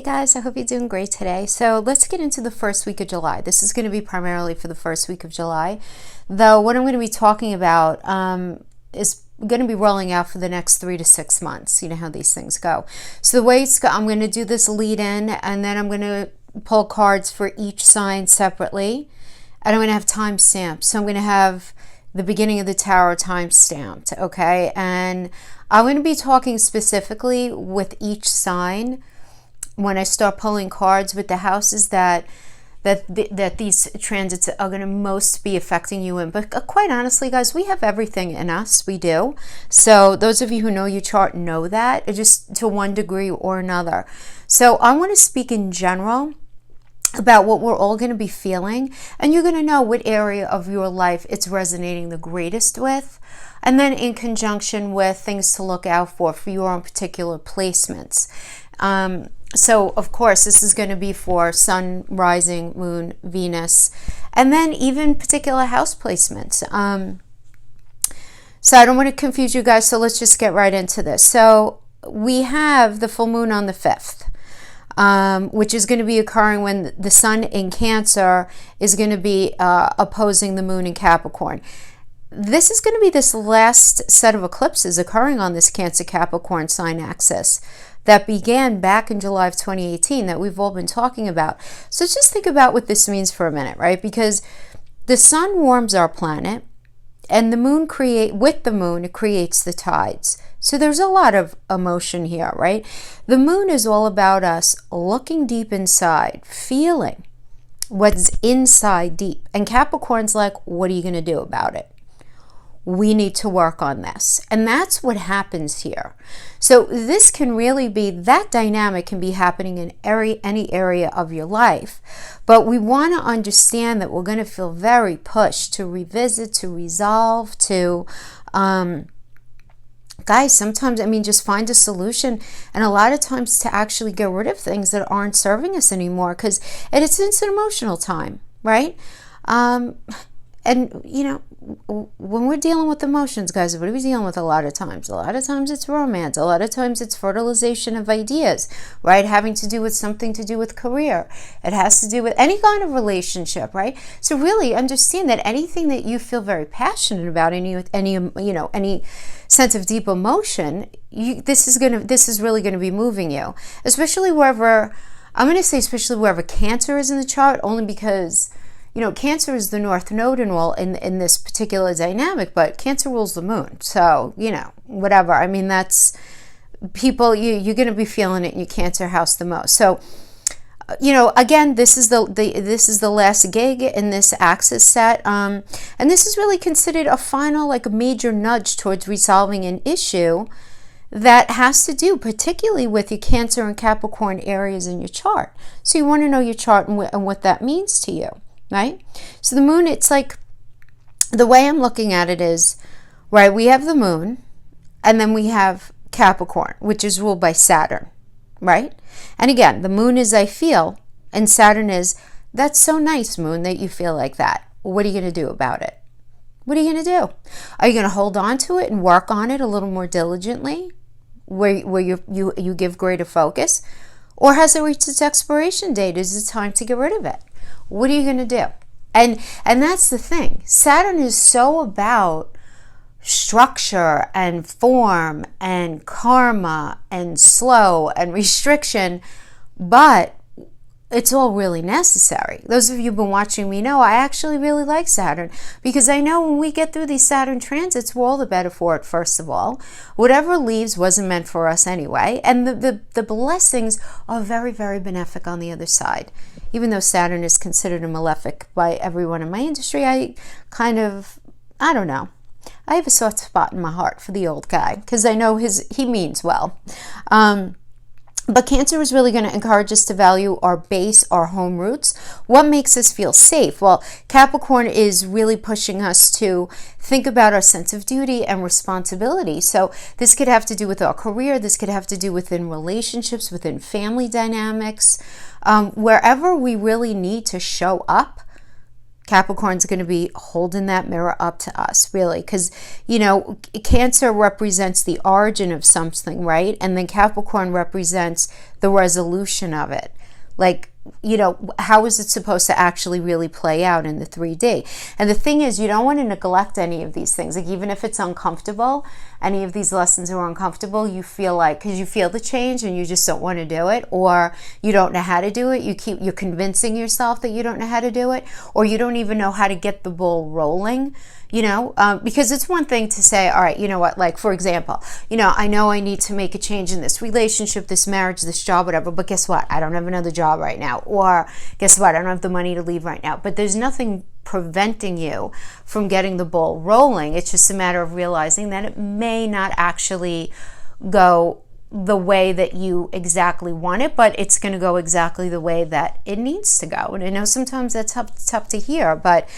Hey guys, I hope you're doing great today. So let's get into the first week of July. This is going to be primarily for the first week of July, though what I'm going to be talking about is going to be rolling out for the next 3 to 6 months. You know how these things go. So the way I'm going to do this lead in, and then I'm going to pull cards for each sign separately, and I'm going to have time stamps. So I'm going to have the beginning of the tarot time stamped, okay? And I'm going to be talking specifically with each sign when I start pulling cards with the houses that these transits are going to most be affecting you in. But quite honestly, guys, we have everything in us. We do. So those of you who know your chart know that, just to one degree or another. So I want to speak in general about what we're all going to be feeling, and you're going to know what area of your life it's resonating the greatest with, and then in conjunction with things to look out for your own particular placements. So of course this is going to be for Sun, Rising, Moon, Venus, and then even particular house placements. So I don't want to confuse you guys, so let's just get right into this. So we have the full moon on the 5th. Which is going to be occurring when the Sun in Cancer is going to be opposing the Moon in Capricorn. This is going to be this last set of eclipses occurring on this Cancer-Capricorn sign axis that began back in July of 2018 that we've all been talking about. So just think about what this means for a minute, right? Because the Sun warms our planet, and the Moon it creates the tides. So there's a lot of emotion here, right? The Moon is all about us looking deep inside, feeling what's inside deep. And Capricorn's like, what are you going to do about it? We need to work on this. And that's what happens here. So this can really be, that dynamic can be happening in any area of your life. But we want to understand that we're going to feel very pushed to revisit, to resolve, to, guys, sometimes, just find a solution. And a lot of times to actually get rid of things that aren't serving us anymore. And it's an emotional time, right? And, when we're dealing with emotions, guys, what are we dealing with a lot of times? A lot of times it's romance. A lot of times it's fertilization of ideas, right? Having to do with something to do with career. It has to do with any kind of relationship, right? So really understand that anything that you feel very passionate about, any sense of deep emotion, this is really going to be moving you, especially wherever Cancer is in the chart, only because Cancer is the North Node and all in this particular dynamic, but Cancer rules the Moon. So, whatever. That's people, you're going to be feeling it in your Cancer house the most. So, again, this is the last gig in this axis set. And this is really considered a final, a major nudge towards resolving an issue that has to do particularly with your Cancer and Capricorn areas in your chart. So you want to know your chart and what that means to you. Right? So the Moon, it's like, the way I'm looking at it is, right, we have the Moon, and then we have Capricorn, which is ruled by Saturn, right? And again, the Moon is I feel, and Saturn is, that's so nice, Moon, that you feel like that. What are you going to do about it? What are you going to do? Are you going to hold on to it and work on it a little more diligently, where you give greater focus? Or has it reached its expiration date? Is it time to get rid of it? What are you going to do? And that's the thing. Saturn is so about structure and form and karma and slow and restriction, but it's all really necessary. Those of you who've been watching me know I actually really like Saturn, because I know when we get through these Saturn transits, we're all the better for it, first of all. Whatever leaves wasn't meant for us anyway. And the blessings are very, very benefic on the other side. Even though Saturn is considered a malefic by everyone in my industry, I don't know. I have a soft spot in my heart for the old guy, because I know he means well. But Cancer is really going to encourage us to value our base, our home roots. What makes us feel safe? Well, Capricorn is really pushing us to think about our sense of duty and responsibility. So this could have to do with our career. This could have to do within relationships, within family dynamics. Wherever we really need to show up, Capricorn's going to be holding that mirror up to us, really, because, you know, Cancer represents the origin of something, right? And then Capricorn represents the resolution of it. Like, you know, how is it supposed to actually really play out in the 3D? And the thing is, you don't want to neglect any of these things. Like, even if it's uncomfortable, any of these lessons are uncomfortable, you feel like, because you feel the change and you just don't want to do it, or you don't know how to do it, you're convincing yourself that you don't know how to do it, or you don't even know how to get the ball rolling. You know, because it's one thing to say, all right, you know what, like, for example, you know I need to make a change in this relationship, this marriage, this job, whatever, but guess what? I don't have another job right now. Or guess what? I don't have the money to leave right now. But there's nothing preventing you from getting the ball rolling. It's just a matter of realizing that it may not actually go the way that you exactly want it, but it's going to go exactly the way that it needs to go. And I know sometimes that's tough to hear, but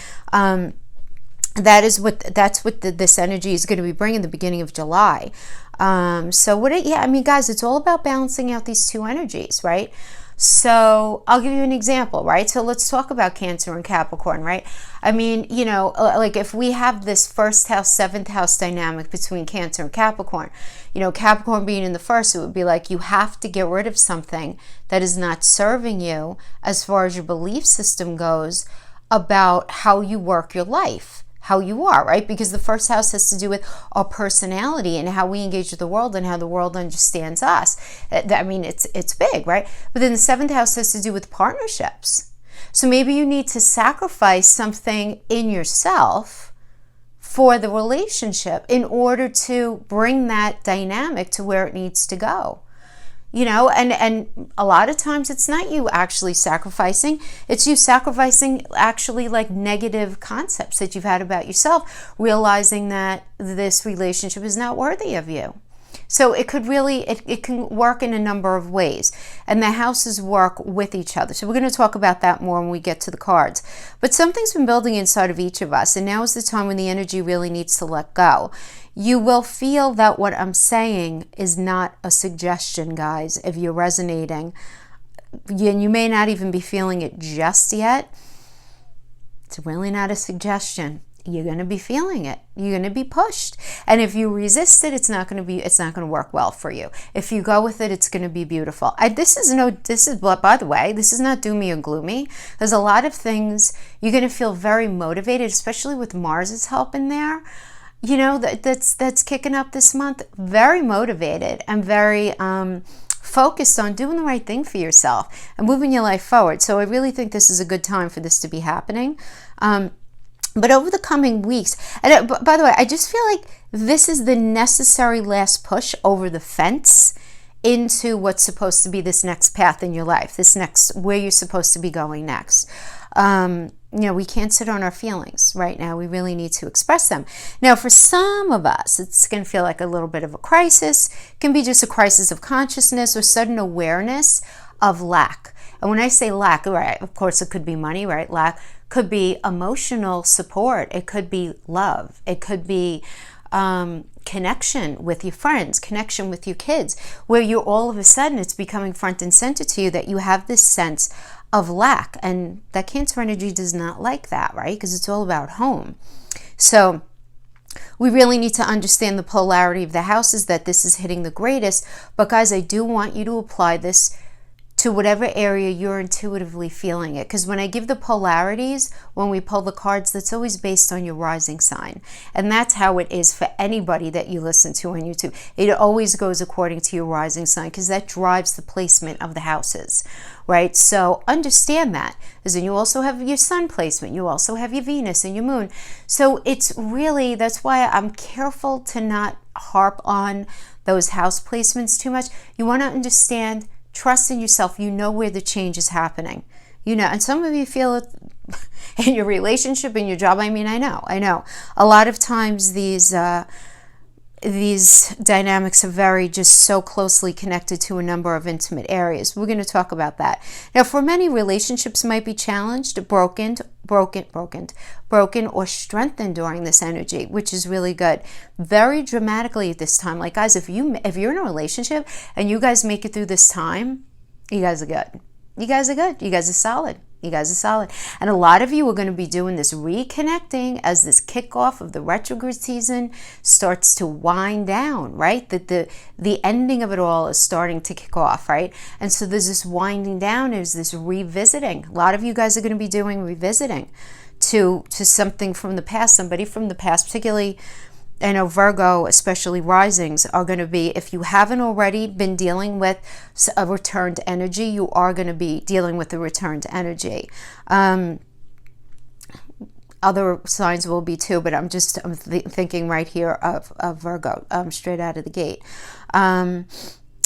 that's what this energy is going to be bringing the beginning of July. I mean, guys, it's all about balancing out these two energies, right? So I'll give you an example, right? So let's talk about Cancer and Capricorn, right? I mean, you know, like if we have this first house, seventh house dynamic between Cancer and Capricorn, you know, Capricorn being in the first, it would be like you have to get rid of something that is not serving you as far as your belief system goes about how you work your life, how you are, right? Because the first house has to do with our personality and how we engage with the world and how the world understands us. I mean, it's big, right? But then the seventh house has to do with partnerships. So maybe you need to sacrifice something in yourself for the relationship in order to bring that dynamic to where it needs to go. You know, and a lot of times it's not you actually sacrificing, it's you sacrificing actually like negative concepts that you've had about yourself, realizing that this relationship is not worthy of you. So it could really, it can work in a number of ways, and the houses work with each other. So we're going to talk about that more when we get to the cards. But something's been building inside of each of us, and now is the time when the energy really needs to let go. You will feel that what I'm saying is not a suggestion, guys, if you're resonating. And you may not even be feeling it just yet. It's really not a suggestion. You're going to be feeling it. You're going to be pushed. And if you resist it, it's not going to work well for you. If you go with it, it's going to be beautiful. By the way, this is not doomy or gloomy. There's a lot of things you're going to feel very motivated, especially with Mars's help in there. You know, that's kicking up this month. Very motivated and very focused on doing the right thing for yourself and moving your life forward. So I really think this is a good time for this to be happening. But over the coming weeks, and by the way, I just feel like this is the necessary last push over the fence into what's supposed to be this next path in your life, where you're supposed to be going next. You know, we can't sit on our feelings right now. We really need to express them. Now, for some of us, it's going to feel like a little bit of a crisis. It can be just a crisis of consciousness or sudden awareness of lack. And when I say lack, right, of course, it could be money, right? Lack could be emotional support. It could be love. It could be connection with your friends, connection with your kids, where you all of a sudden it's becoming front and center to you that you have this sense of lack. And that Cancer energy does not like that, right? Because it's all about home. So we really need to understand the polarity of the houses, that this is hitting the greatest. But guys, I do want you to apply this to whatever area you're intuitively feeling it. Because when I give the polarities, when we pull the cards, that's always based on your rising sign. And that's how it is for anybody that you listen to on YouTube. It always goes according to your rising sign, because that drives the placement of the houses, right? So understand that. Because then you also have your sun placement. You also have your Venus and your moon. So it's really, that's why I'm careful to not harp on those house placements too much. You want to understand, trust in yourself. You know where the change is happening. You know, and some of you feel it in your relationship, in your job. I mean, I know. A lot of times these dynamics are very just so closely connected to a number of intimate areas. We're going to talk about that. Now, for many, relationships might be challenged, broken, or strengthened during this energy, which is really good. Very dramatically at this time. Like, guys, if you're in a relationship and you guys make it through this time, you guys are good. You guys are good. You guys are solid. You guys are solid. And a lot of you are going to be doing this reconnecting as this kickoff of the retrograde season starts to wind down, right? That the ending of it all is starting to kick off, right? And so there's this winding down, there's this revisiting. A lot of you guys are going to be doing revisiting to something from the past, somebody from the past, particularly, I know Virgo, especially risings, are going to be, if you haven't already been dealing with a returned energy, you are going to be dealing with the returned energy. Other signs will be too, but I'm thinking right here of Virgo, straight out of the gate.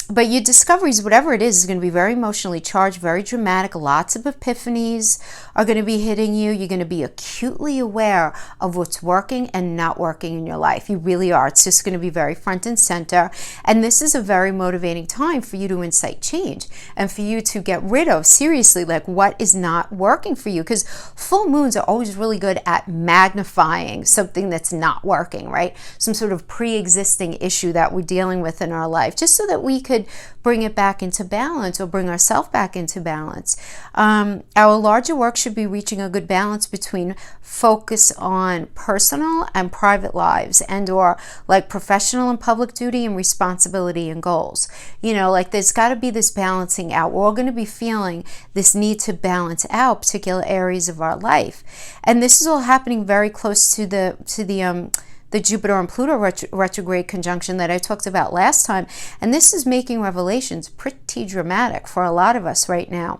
But your discoveries, whatever it is going to be very emotionally charged, very dramatic. Lots of epiphanies are going to be hitting you. You're going to be acutely aware of what's working and not working in your life. You really are. It's just going to be very front and center. And this is a very motivating time for you to incite change and for you to get rid of, seriously, like what is not working for you. Because full moons are always really good at magnifying something that's not working, right? Some sort of pre-existing issue that we're dealing with in our life, just so that we could bring it back into balance or bring ourselves back into balance. Our larger work should be reaching a good balance between focus on personal and private lives, and or like professional and public duty and responsibility and goals. You know, like there's got to be this balancing out. We're all going to be feeling this need to balance out particular areas of our life. And this is all happening very close to the Jupiter and Pluto retrograde conjunction that I talked about last time. And this is making revelations pretty dramatic for a lot of us right now.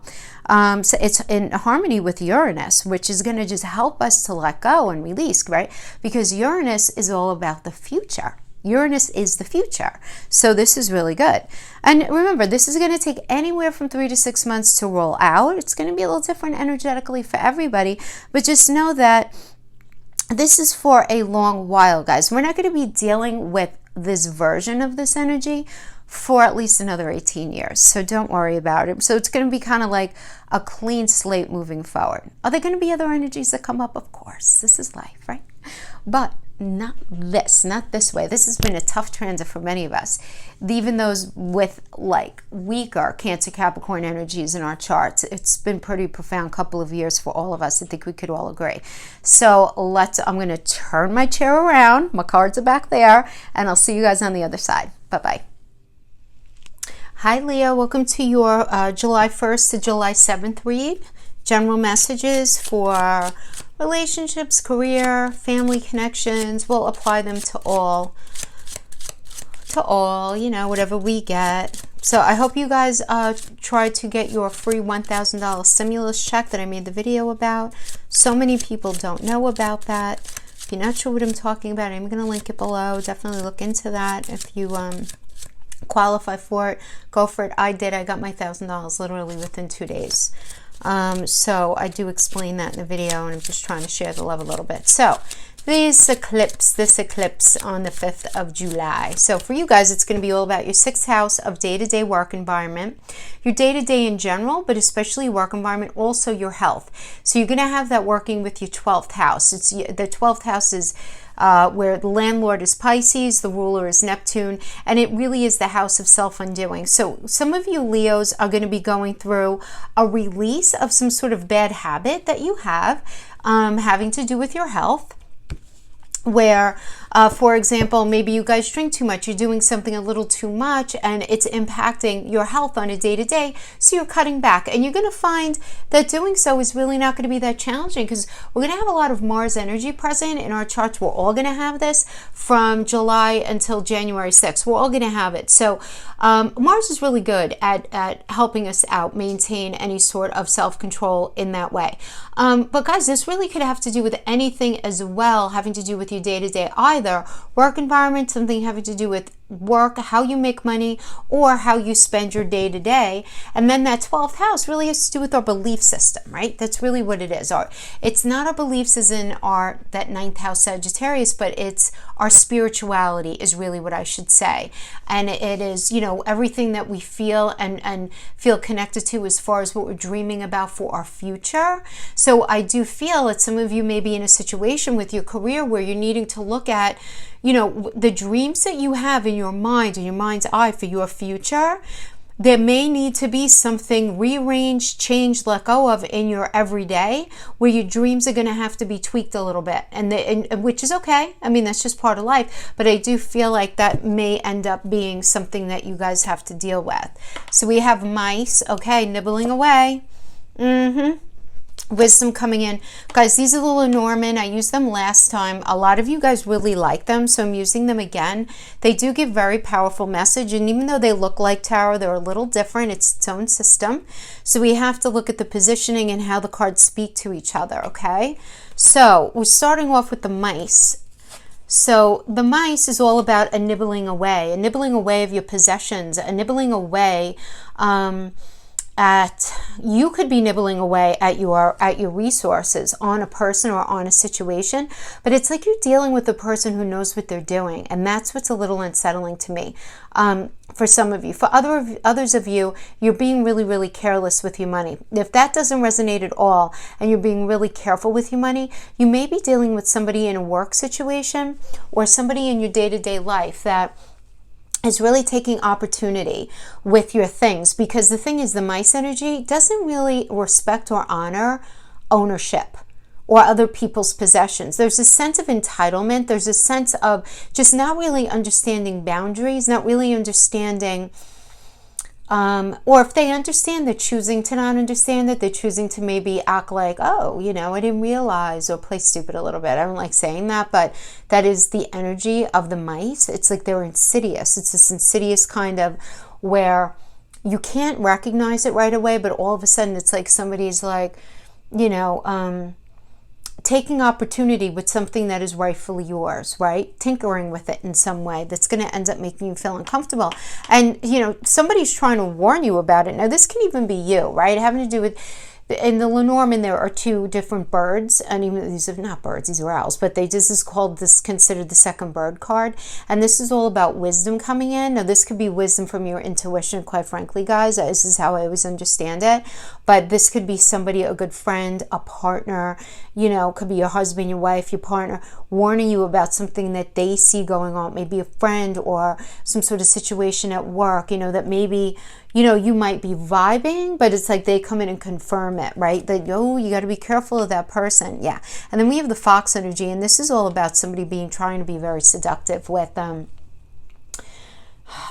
So it's in harmony with Uranus, which is going to just help us to let go and release, right? Because Uranus is all about the future. Uranus is the future. So this is really good. And remember, this is going to take anywhere from 3 to 6 months to roll out. It's going to be a little different energetically for everybody, but just know that this is for a long while, guys. We're not going to be dealing with this version of this energy for at least another 18 years. So don't worry about it. So it's going to be kind of like a clean slate moving forward. Are there going to be other energies that come up? Of course. This is life, right? But not this way. This has been a tough transit for many of us. Even those with like weaker Cancer Capricorn energies in our charts. It's been pretty profound couple of years for all of us. I think we could all agree. So I'm going to turn my chair around. My cards are back there, and I'll see you guys on the other side. Bye-bye. Hi, Leo. Welcome to your July 1st to July 7th read. General messages for relationships, career, family connections. We'll apply them to all, you know, whatever we get. So I hope you guys try to get your free $1,000 stimulus check that I made the video about. So many people don't know about that. If you're not sure what I'm talking about, I'm going to link it below. Definitely look into that. If you qualify for it, go for it. I did. I got my $1,000 literally within 2 days. So I do explain that in the video, and I'm just trying to share the love a little bit. So this eclipse on the 5th of July. So for you guys, it's going to be all about your 6th house of day-to-day work environment, your day-to-day in general, but especially work environment, also your health. So you're going to have that working with your 12th house. It's the 12th house is where the landlord is Pisces, the ruler is Neptune, and it really is the house of self-undoing. So some of you Leos are going to be going through a release of some sort of bad habit that you have having to do with your health, where, for example, maybe you guys drink too much, you're doing something a little too much, and it's impacting your health on a day-to-day, so you're cutting back. And you're going to find that doing so is really not going to be that challenging, because we're going to have a lot of Mars energy present in our charts. We're all going to have this from July until January 6th. We're all going to have it. So Mars is really good at helping us out, maintain any sort of self-control in that way. But guys, this really could have to do with anything as well, having to do with your day-to-day, either work environment, something having to do with work, how you make money, or how you spend your day-to-day. And then that 12th house really has to do with our belief system, right? That's really what it is. It's not our beliefs as in that 9th house Sagittarius, but it's our spirituality is really what I should say. And it is, you know, everything that we feel and feel connected to as far as what we're dreaming about for our future. So I do feel that some of you may be in a situation with your career where you're needing to look at, you know, the dreams that you have in your mind, in your mind's eye for your future. there may need to be something rearranged, changed, let go of in your everyday, where your dreams are going to have to be tweaked a little bit, and which is okay. I mean, that's just part of life, but I do feel like that may end up being something that you guys have to deal with. So we have mice, okay, nibbling away. Wisdom coming in. Guys, these are the Lenormand. I used them last time. A lot of you guys really like them, so I'm using them again. They do give very powerful message, and even though they look like tarot, they're a little different. It's its own system. So we have to look at the positioning and how the cards speak to each other, okay? So we're starting off with the mice. So the mice is all about a nibbling away of your possessions, a nibbling away you could be nibbling away at your resources on a person or on a situation, but it's like you're dealing with a person who knows what they're doing, and that's what's a little unsettling to me. For some of you, for others of you, you're being really, really careless with your money. If that doesn't resonate at all, and you're being really careful with your money, you may be dealing with somebody in a work situation or somebody in your day-to-day life that is really taking opportunity with your things, because the thing is, the mice energy doesn't really respect or honor ownership or other people's possessions. There's a sense of entitlement. There's a sense of just not really understanding boundaries, not really understanding, or if they understand, they're choosing to not understand it. They're choosing to maybe act like, oh, you know, I didn't realize, or play stupid a little bit. I don't like saying that, but that is the energy of the mice. It's like they're insidious. It's this insidious kind of where you can't recognize it right away, but all of a sudden it's like somebody's like, you know, taking opportunity with something that is rightfully yours, right? Tinkering with it in some way that's going to end up making you feel uncomfortable. And, you know, somebody's trying to warn you about it. Now, this can even be you, right? Having to do with, in the Lenormand, there are two different birds, and even these are not birds, these are owls, but this is considered the second bird card. And this is all about wisdom coming in. Now, this could be wisdom from your intuition, quite frankly, guys. This is how I always understand it. But this could be somebody, a good friend, a partner, you know, could be your husband, your wife, your partner, warning you about something that they see going on, maybe a friend or some sort of situation at work, you know, that maybe, you know, you might be vibing, but it's like they come in and confirm it, right? That, oh, you got to be careful of that person. Yeah. And then we have the fox energy, and this is all about somebody trying to be very seductive with them,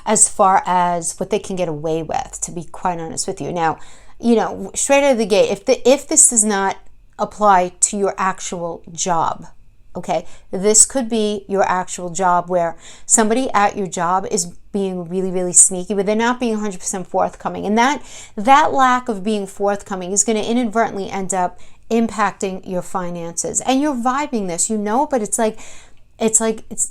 as far as what they can get away with, to be quite honest with you. Now, you know, straight out of the gate, if this does not apply to your actual job, okay, this could be your actual job, where somebody at your job is being really, really sneaky, but they're not being 100% forthcoming. And that lack of being forthcoming is going to inadvertently end up impacting your finances. And you're vibing this, you know, but it's like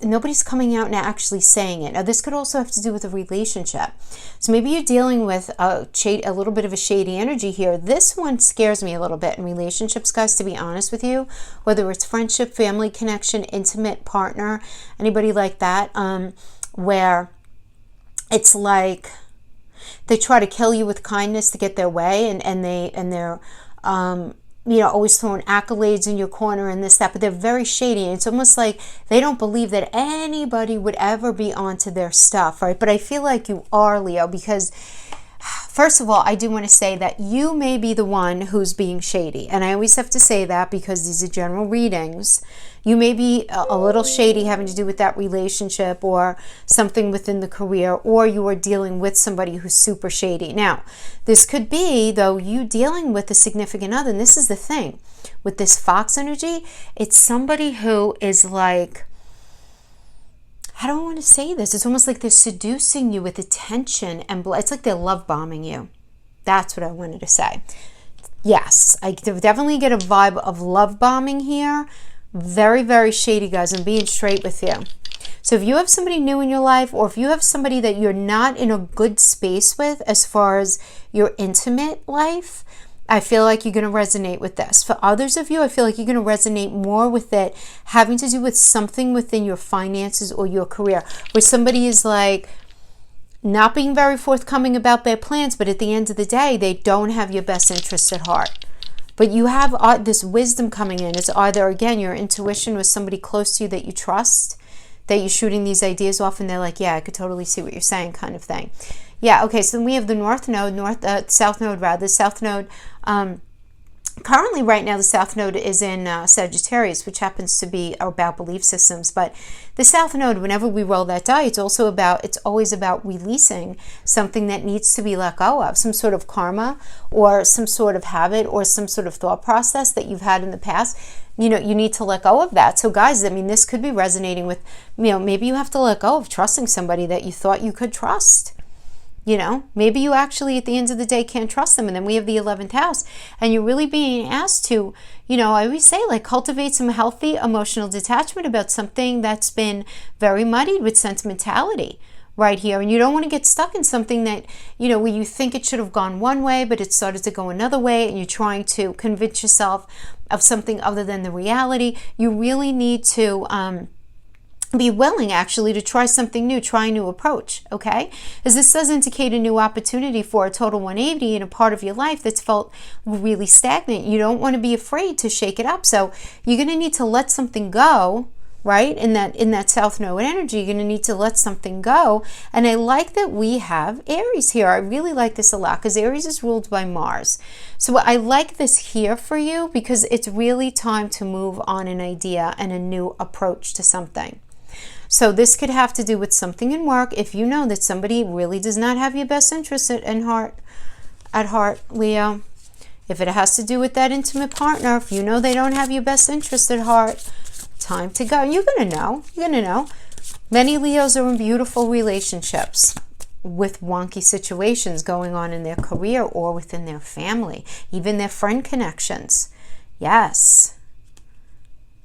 nobody's coming out and actually saying it. Now, this could also have to do with a relationship. So maybe you're dealing with a little bit of a shady energy here. This one scares me a little bit in relationships, guys, to be honest with you, whether it's friendship, family connection, intimate partner, anybody like that, where it's like they try to kill you with kindness to get their way, and they're you know, always throwing accolades in your corner and this, that, but they're very shady. And it's almost like they don't believe that anybody would ever be onto their stuff, right? But I feel like you are, Leo, because first of all, I do want to say that you may be the one who's being shady. And I always have to say that because these are general readings. You may be a little shady having to do with that relationship or something within the career, or you are dealing with somebody who's super shady. Now, this could be, though, you dealing with a significant other. And this is the thing. With this fox energy, it's somebody who is like, how do I want to say this? It's almost like they're seducing you with attention and it's like they're love bombing you. That's what I wanted to say. Yes, I definitely get a vibe of love bombing here. Very, very shady, guys. I'm being straight with you. So if you have somebody new in your life, or if you have somebody that you're not in a good space with as far as your intimate life, I feel like you're going to resonate with this. For others of you, I feel like you're going to resonate more with it having to do with something within your finances or your career, where somebody is like not being very forthcoming about their plans, but at the end of the day, they don't have your best interests at heart. But you have this wisdom coming in. It's either, again, your intuition with somebody close to you that you trust, that you're shooting these ideas off, and they're like, yeah, I could totally see what you're saying, kind of thing. Yeah, okay, so we have the south node rather, south node. Currently, right now, the South Node is in Sagittarius, which happens to be about belief systems. But the South Node, whenever we roll that die, it's always about releasing something that needs to be let go of, some sort of karma or some sort of habit or some sort of thought process that you've had in the past. You know, you need to let go of that. So guys, I mean, this could be resonating with, maybe you have to let go of trusting somebody that you thought you could trust. Maybe you actually at the end of the day can't trust them. And then we have the 11th house and you're really being asked to, I always say, like, cultivate some healthy emotional detachment about something that's been very muddied with sentimentality right here. And you don't want to get stuck in something that, where you think it should have gone one way, but it started to go another way. And you're trying to convince yourself of something other than the reality. You really need to, be willing actually to try something new, try a new approach, okay? As this does indicate a new opportunity for a total 180 in a part of your life that's felt really stagnant. You don't want to be afraid to shake it up. So you're going to need to let something go, right? In that South Node energy, you're going to need to let something go. And I like that we have Aries here. I really like this a lot because Aries is ruled by Mars. So I like this here for you because it's really time to move on an idea and a new approach to something. So this could have to do with something in work. If you know that somebody really does not have your best interest at heart, Leo. If it has to do with that intimate partner, if you know they don't have your best interest at heart, time to go. You're going to know. You're going to know. Many Leos are in beautiful relationships with wonky situations going on in their career or within their family, even their friend connections. Yes.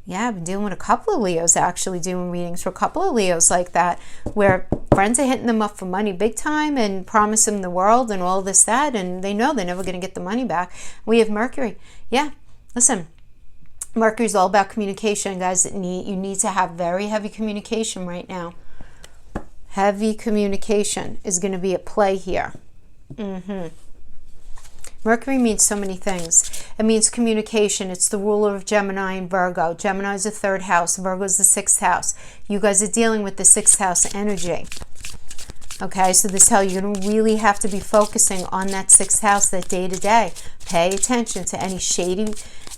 Yeah, I've been dealing with a couple of Leos, actually doing readings for a couple of Leos like that, where friends are hitting them up for money big time and promise them the world and all this, that, and they know they're never going to get the money back. We have Mercury. Yeah, listen, Mercury's all about communication, guys. You need to have very heavy communication right now. Heavy communication is going to be at play here. Mercury means so many things. It means communication. It's the ruler of Gemini and Virgo. Gemini is the 3rd house. Virgo is the 6th house. You guys are dealing with the 6th house energy. Okay, so this is how you're going to really have to be focusing on that 6th house, that day to day. Pay attention to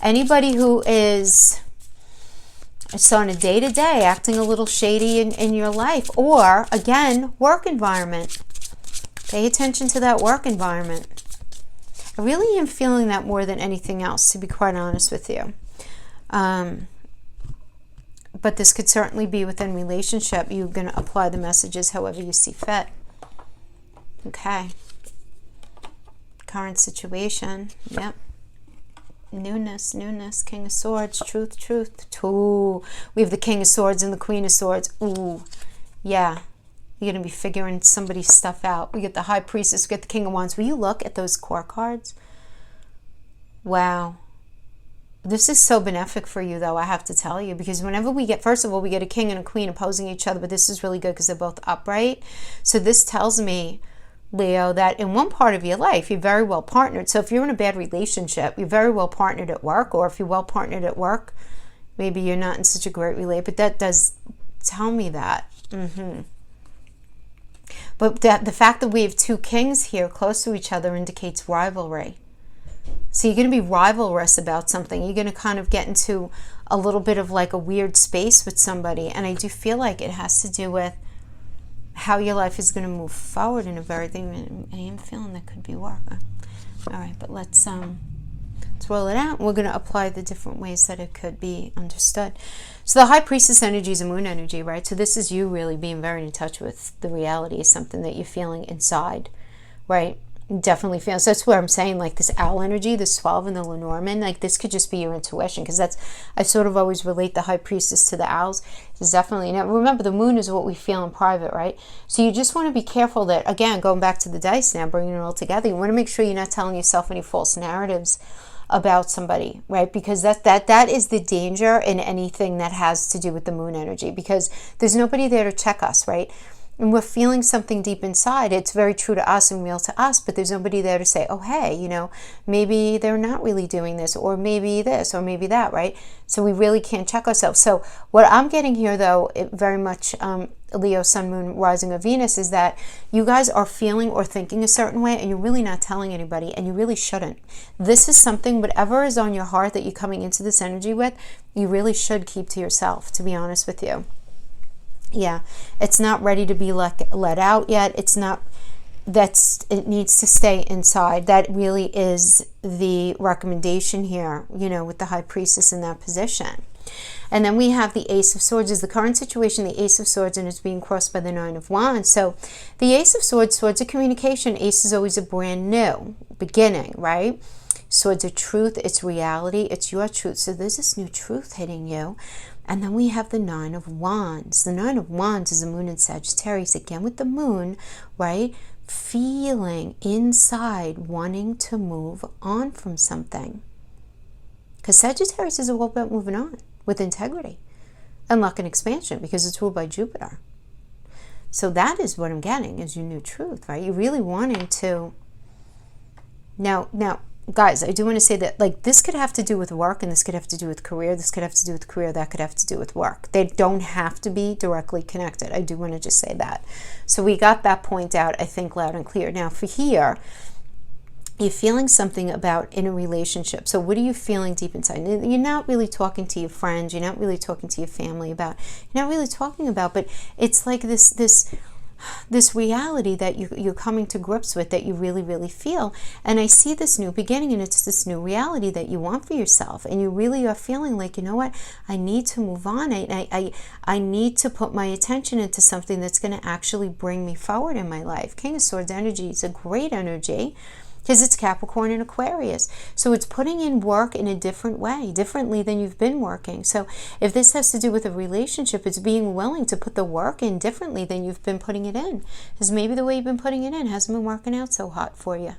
anybody who is on a day to day acting a little shady in your life. Or, again, work environment. Pay attention to that work environment. I really am feeling that more than anything else, to be quite honest with you. But this could certainly be within relationship. You're going to apply the messages however you see fit. Okay. Current situation. Yep. Newness, King of Swords, truth. Ooh. We have the King of Swords and the Queen of Swords. Ooh. Yeah. You're going to be figuring somebody's stuff out. We get the High Priestess, we get the King of Wands. Will you look at those core cards? Wow. This is so benefic for you, though, I have to tell you. Because whenever we get, first of all, we get a king and a queen opposing each other. But this is really good because they're both upright. So this tells me, Leo, that in one part of your life, you're very well partnered. So if you're in a bad relationship, you're very well partnered at work. Or if you're well partnered at work, maybe you're not in such a great relationship. But that does tell me that. But the fact that we have 2 kings here close to each other indicates rivalry. So you're going to be rivalrous about something. You're going to kind of get into a little bit of like a weird space with somebody. And I do feel like it has to do with how your life is going to move forward in a very thing. I am feeling that could be work. All right, but let's roll it out. We're going to apply the different ways that it could be understood. So the High Priestess energy is a moon energy, right? So this is you really being very in touch with the reality of something that you're feeling inside, right? Definitely feel. So that's where I'm saying, like, this owl energy, this 12 and the Lenormand, like this could just be your intuition, because that's, I sort of always relate the High Priestess to the owls. It's definitely, now remember, the moon is what we feel in private, right? So you just want to be careful that, again, going back to the dice now, bringing it all together, you want to make sure you're not telling yourself any false narratives about somebody, right? Because that is the danger in anything that has to do with the moon energy, because there's nobody there to check us, right? And we're feeling something deep inside. It's very true to us and real to us, but there's nobody there to say, oh, hey, you know, maybe they're not really doing this, or maybe this, or maybe that, right? So we really can't check ourselves. So what I'm getting here, though, it very much Leo, Sun, Moon, Rising, or Venus, is that you guys are feeling or thinking a certain way and you're really not telling anybody, and you really shouldn't. This is something, whatever is on your heart that you're coming into this energy with, you really should keep to yourself, to be honest with you. Yeah, it's not ready to be let out yet. It's not, it needs to stay inside. That really is the recommendation here, you know, with the High Priestess in that position. And then we have the Ace of Swords is the current situation, the Ace of Swords, and it's being crossed by the Nine of Wands. So the Ace of Swords, swords of communication. Ace is always a brand new beginning, right? Swords of truth, it's reality, it's your truth. So there's this new truth hitting you. And then we have the Nine of Wands. The Nine of Wands is the moon in Sagittarius, again with the moon, right? Feeling inside, wanting to move on from something. Because Sagittarius is all about moving on with integrity and luck and expansion, because it's ruled by Jupiter. So that is what I'm getting, is your new truth, right? You're really wanting to... Now, guys, I do want to say that, like, this could have to do with work, and this could have to do with career, this could have to do with career, that could have to do with work. They don't have to be directly connected. I do want to just say that. So we got that point out, I think, loud and clear. Now, for here, you're feeling something about in a relationship. So what are you feeling deep inside? You're not really talking to your friends. You're not really talking to your family about. You're not really talking about. But it's like this reality that you're coming to grips with, that you really, really feel. And I see this new beginning, and it's this new reality that you want for yourself. And you really are feeling like, you know what? I need to move on. I need to put my attention into something that's going to actually bring me forward in my life. King of Swords energy is a great energy, because it's Capricorn and Aquarius. So it's putting in work in a different way, differently than you've been working. So if this has to do with a relationship, it's being willing to put the work in differently than you've been putting it in. Because maybe the way you've been putting it in hasn't been working out so hot for you.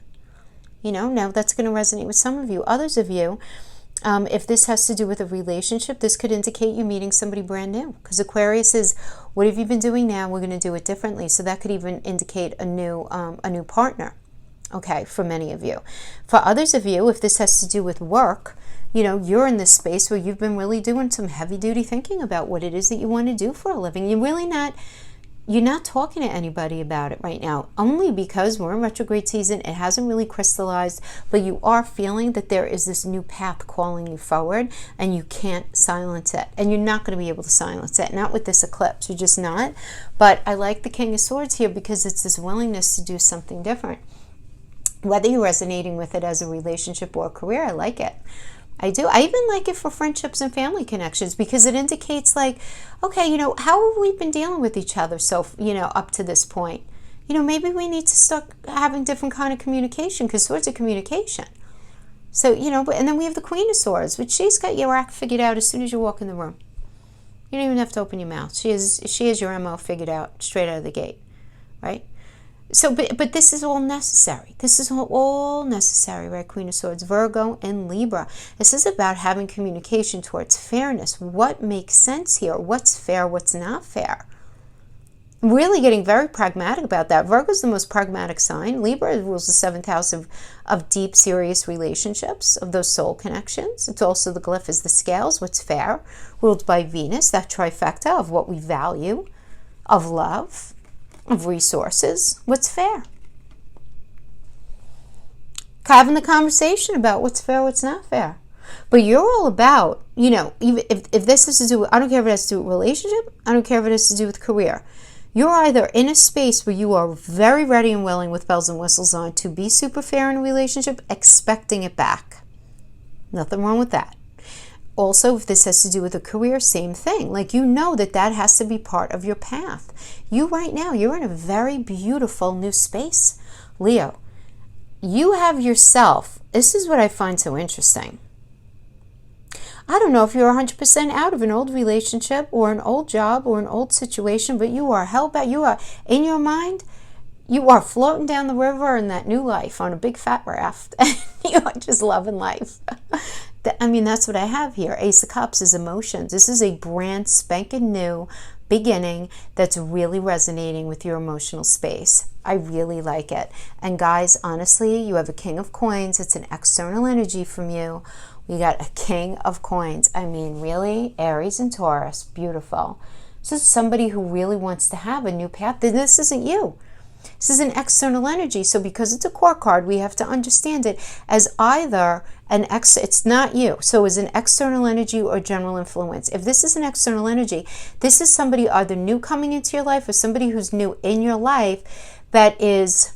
You know, now that's going to resonate with some of you. Others of you, if this has to do with a relationship, this could indicate you meeting somebody brand new. Because Aquarius is, what have you been doing now? We're going to do it differently. So that could even indicate a new partner. Okay, for many of you. For others of you, if this has to do with work, you know, you're in this space where you've been really doing some heavy-duty thinking about what it is that you want to do for a living. You're not talking to anybody about it right now, only because we're in retrograde season. It hasn't really crystallized, but you are feeling that there is this new path calling you forward, and you can't silence it. And you're not going to be able to silence it, not with this eclipse. You're just not. But I like the King of Swords here, because it's this willingness to do something different. Whether you're resonating with it as a relationship or a career, I like it. I do. I even like it for friendships and family connections, because it indicates, like, okay, you know, how have we been dealing with each other so, you know, up to this point? You know, maybe we need to start having different kind of communication, because swords are communication. So, you know, and then we have the Queen of Swords, which she's got your act figured out as soon as you walk in the room. You don't even have to open your mouth. She has your MO figured out straight out of the gate, right? So, but this is all necessary. This is all necessary, right? Queen of Swords, Virgo, and Libra. This is about having communication towards fairness. What makes sense here? What's fair? What's not fair? Really getting very pragmatic about that. Virgo is the most pragmatic sign. Libra rules the 7th house of deep, serious relationships, of those soul connections. It's also the glyph is the scales, what's fair, ruled by Venus, that trifecta of what we value, of love, of resources, what's fair. Having the conversation about what's fair, what's not fair. But you're all about, you know, even if this has to do with, I don't care if it has to do with relationship, I don't care if it has to do with career. You're either in a space where you are very ready and willing with bells and whistles on to be super fair in a relationship, expecting it back. Nothing wrong with that. Also, if this has to do with a career, same thing. Like, you know that has to be part of your path. You right now, you're in a very beautiful new space. Leo, you have yourself, this is what I find so interesting. I don't know if you're 100% out of an old relationship or an old job or an old situation, but you are hellbound. You are, in your mind, you are floating down the river in that new life on a big fat raft. And you are just loving life. I mean, that's what I have here. Ace of Cups is emotions. This is a brand spanking new beginning that's really resonating with your emotional space. I really like it. And guys, honestly, you have a King of Coins. It's an external energy from you. We got a King of Coins. I mean, really, Aries and Taurus, beautiful. This is somebody who really wants to have a new path. This isn't you. This is an external energy. So because it's a court card, we have to understand it as either it's not you. So is an external energy or general influence. If this is an external energy, this is somebody either new coming into your life or somebody who's new in your life that is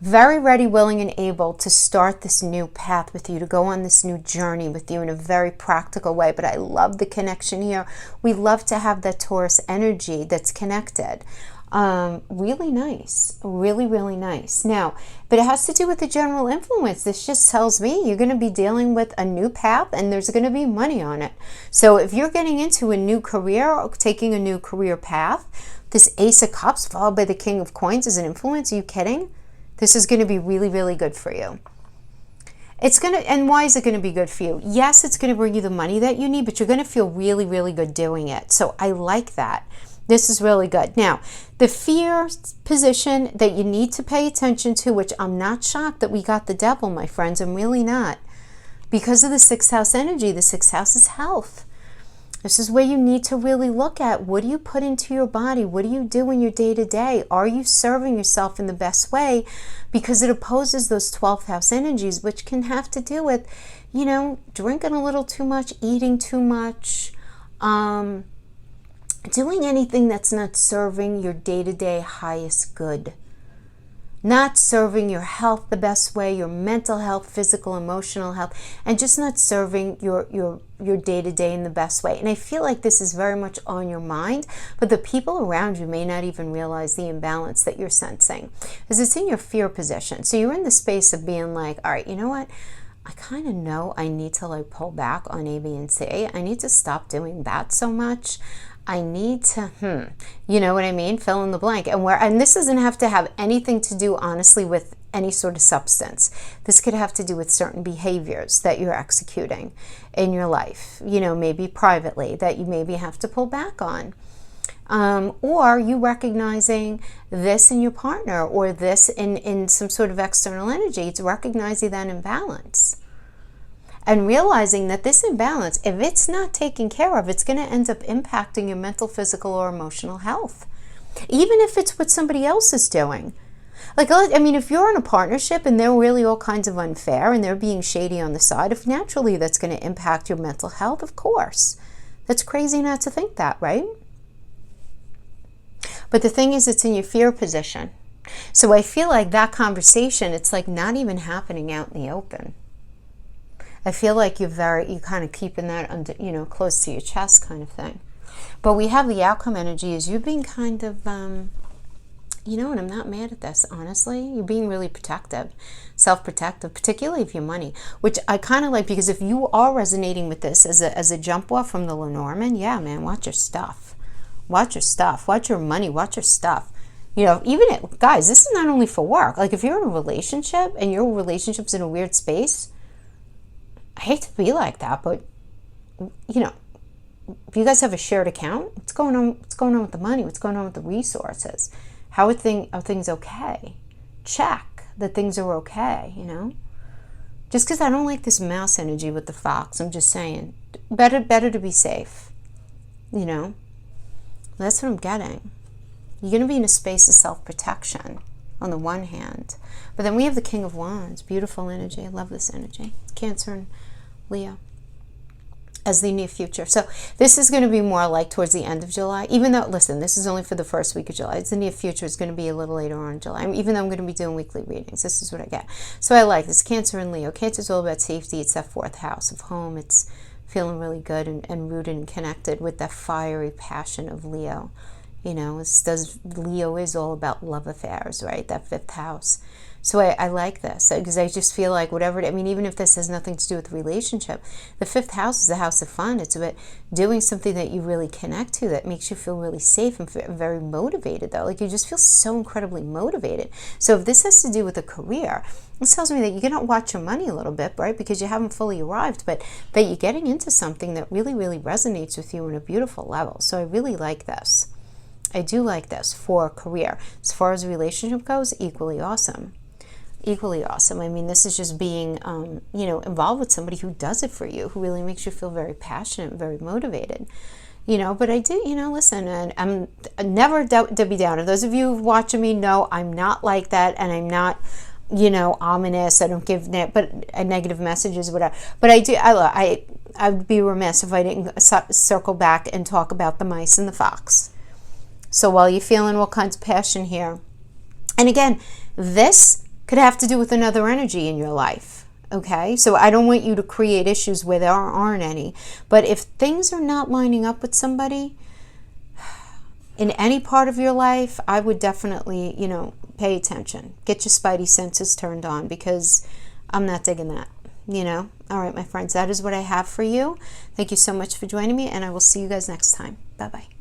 very ready, willing, and able to start this new path with you, to go on this new journey with you in a very practical way. But I love the connection here. We love to have that Taurus energy that's connected. Really nice. Really, really nice. Now, but it has to do with the general influence. This just tells me you're going to be dealing with a new path and there's going to be money on it. So if you're getting into a new career or taking a new career path, this Ace of Cups followed by the King of Coins is an influence. Are you kidding? This is going to be really, really good for you. And why is it going to be good for you? Yes, it's going to bring you the money that you need, but you're going to feel really, really good doing it. So I like that. This is really good. Now, the fear position that you need to pay attention to, which I'm not shocked that we got the Devil, my friends. I'm really not. Because of the 6th house energy, the 6th house is health. This is where you need to really look at, what do you put into your body? What do you do in your day-to-day? Are you serving yourself in the best way? Because it opposes those 12th house energies, which can have to do with, drinking a little too much, eating too much, doing anything that's not serving your day-to-day highest good. Not serving your health the best way, your mental health, physical, emotional health, and just not serving your day-to-day in the best way. And I feel like this is very much on your mind, but the people around you may not even realize the imbalance that you're sensing, because it's in your fear position. So you're in the space of being like, all right, you know what? I kind of know I need to pull back on A, B, and C. I need to stop doing that so much. I need to, you know what I mean? Fill in the blank. And this doesn't have to have anything to do, honestly, with any sort of substance. This could have to do with certain behaviors that you're executing in your life, maybe privately, that you maybe have to pull back on. Or you recognizing this in your partner, or this in some sort of external energy. It's recognizing that imbalance. And realizing that this imbalance, if it's not taken care of, it's going to end up impacting your mental, physical, or emotional health. Even if it's what somebody else is doing. If you're in a partnership and they're really all kinds of unfair and they're being shady on the side, if naturally that's going to impact your mental health, of course. That's crazy not to think that, right? But the thing is, it's in your fear position. So I feel like that conversation, it's not even happening out in the open. I feel like you're kind of keeping that under, close to your chest kind of thing. But we have the outcome energy is you being kind of, and I'm not mad at this, honestly. You're being really protective, self-protective, particularly of your money, which I kind of like, because if you are resonating with this as a jump off from the Lenormand, yeah, man, watch your stuff. Watch your stuff. Watch your money. Watch your stuff. Guys, this is not only for work. If you're in a relationship and your relationship's in a weird space, I hate to be like that, but if you guys have a shared account, what's going on? What's going on with the money? What's going on with the resources? Are things okay? Check that things are okay. Just because I don't like this mouse energy with the fox, I'm just saying, better to be safe. That's what I'm getting. You're going to be in a space of self-protection on the one hand, but then we have the King of Wands, beautiful energy. I love this energy. Cancer and Leo as the near future. So this is going to be more towards the end of July, even though, listen, this is only for the first week of July. It's the near future. It's going to be a little later on in July, even though I'm going to be doing weekly readings. This is what I get. So I like this. Cancer and Leo. Cancer is all about safety. It's that 4th house of home. It's feeling really good and rooted and connected with that fiery passion of Leo. Leo is all about love affairs, right? That 5th house. So I like this, because I just feel like even if this has nothing to do with the relationship, the 5th house is the house of fun. It's about doing something that you really connect to, that makes you feel really safe and very motivated, though. You just feel so incredibly motivated. So if this has to do with a career, this tells me that you're going to watch your money a little bit, right? Because you haven't fully arrived, but that you're getting into something that really, really resonates with you on a beautiful level. So I really like this. I do like this for career. As far as a relationship goes, equally awesome. Equally awesome. This is just being, involved with somebody who does it for you, who really makes you feel very passionate, very motivated. you know, but I did, you know, listen, and I'm never Debbie Downer. Those of you watching me know I'm not like that, and I'm not, you know, ominous. I don't give negative messages, whatever. But I would be remiss if I didn't circle back and talk about the mice and the fox. So while you're feeling all kinds of passion here, and again, this could have to do with another energy in your life. Okay, so I don't want you to create issues where there aren't any. But if things are not lining up with somebody in any part of your life, I would definitely, you know, pay attention. Get your spidey senses turned on, because I'm not digging that, you know. All right, my friends, that is what I have for you. Thank you so much for joining me, and I will see you guys next time. Bye-bye.